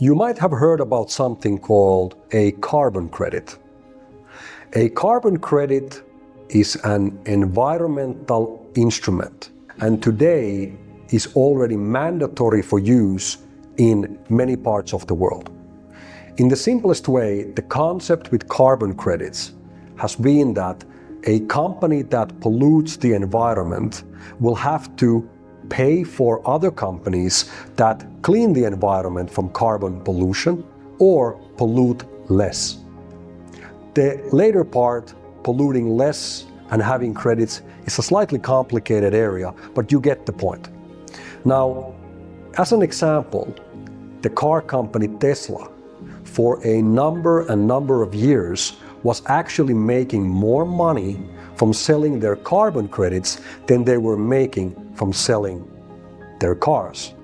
You might have heard about something called a carbon credit. A carbon credit is an environmental instrument and today is already mandatory for use in many parts of the world. In the simplest way, the concept with carbon credits has been that a company that pollutes the environment will have to pay for other companies that clean the environment from carbon pollution or pollute less. The later part, polluting less and having credits, is a slightly complicated area, but you get the point. Now, as an example, the car company Tesla, for a number of years, was actually making more money from selling their carbon credits than they were making from selling their cars.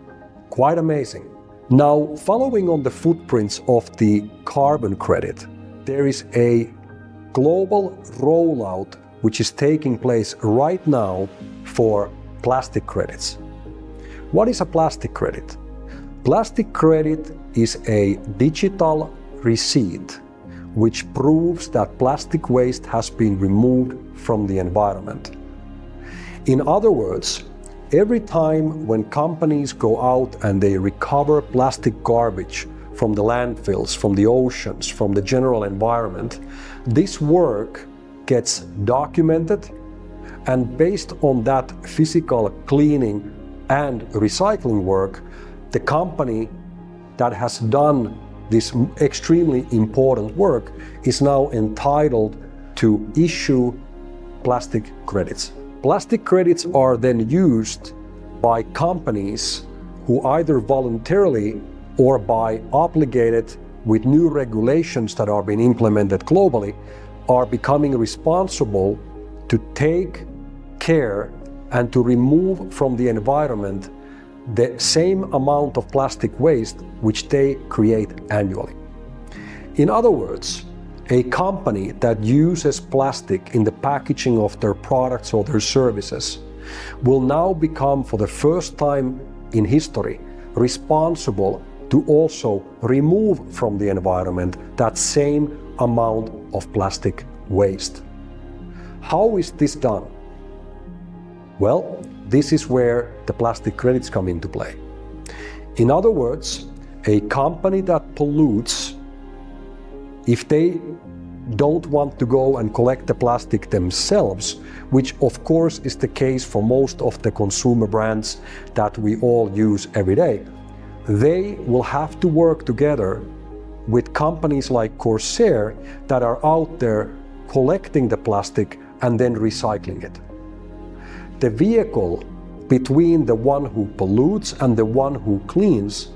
Quite amazing. Now, following on the footprints of the carbon credit, there is a global rollout which is taking place right now for plastic credits. What is a plastic credit? Plastic credit is a digital receipt which proves that plastic waste has been removed from the environment. In other words, every time when companies go out and they recover plastic garbage from the landfills, from the oceans, from the general environment, this work gets documented, and based on that physical cleaning and recycling work, the company that has done this extremely important work is now entitled to issue plastic credits. Plastic credits are then used by companies who either voluntarily or by obligated with new regulations that are being implemented globally are becoming responsible to take care and to remove from the environment the same amount of plastic waste which they create annually. In other words, a company that uses plastic in the packaging of their products or their services will now become, for the first time in history, responsible to also remove from the environment that same amount of plastic waste. How is this done? Well, this is where the plastic credits come into play. In other words, a company that pollutes, if they don't want to go and collect the plastic themselves, which of course is the case for most of the consumer brands that we all use every day, they will have to work together with companies like Corsair that are out there collecting the plastic and then recycling it. The vehicle between the one who pollutes and the one who cleans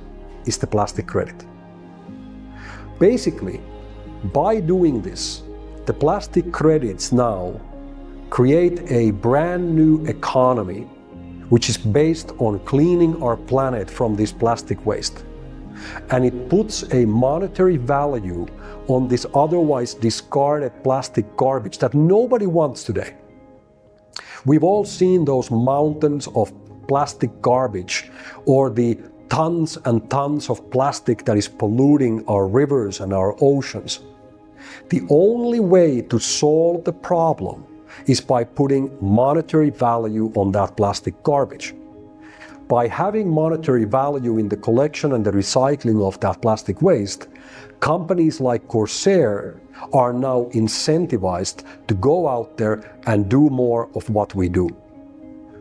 is the plastic credit. Basically, by doing this, the plastic credits now create a brand new economy which is based on cleaning our planet from this plastic waste. And it puts a monetary value on this otherwise discarded plastic garbage that nobody wants today. We've all seen those mountains of plastic garbage or the tons and tons of plastic that is polluting our rivers and our oceans. The only way to solve the problem is by putting monetary value on that plastic garbage. By having monetary value in the collection and the recycling of that plastic waste, companies like Corsair are now incentivized to go out there and do more of what we do.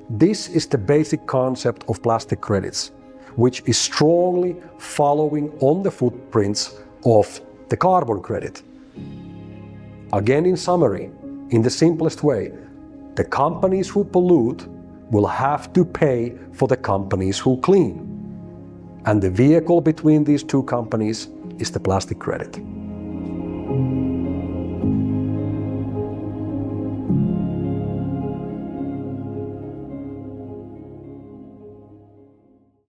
This is the basic concept of plastic credits, which is strongly following on the footprints of the carbon credit. Again, in summary, in the simplest way, the companies who pollute will have to pay for the companies who clean. And the vehicle between these two companies is the plastic credit.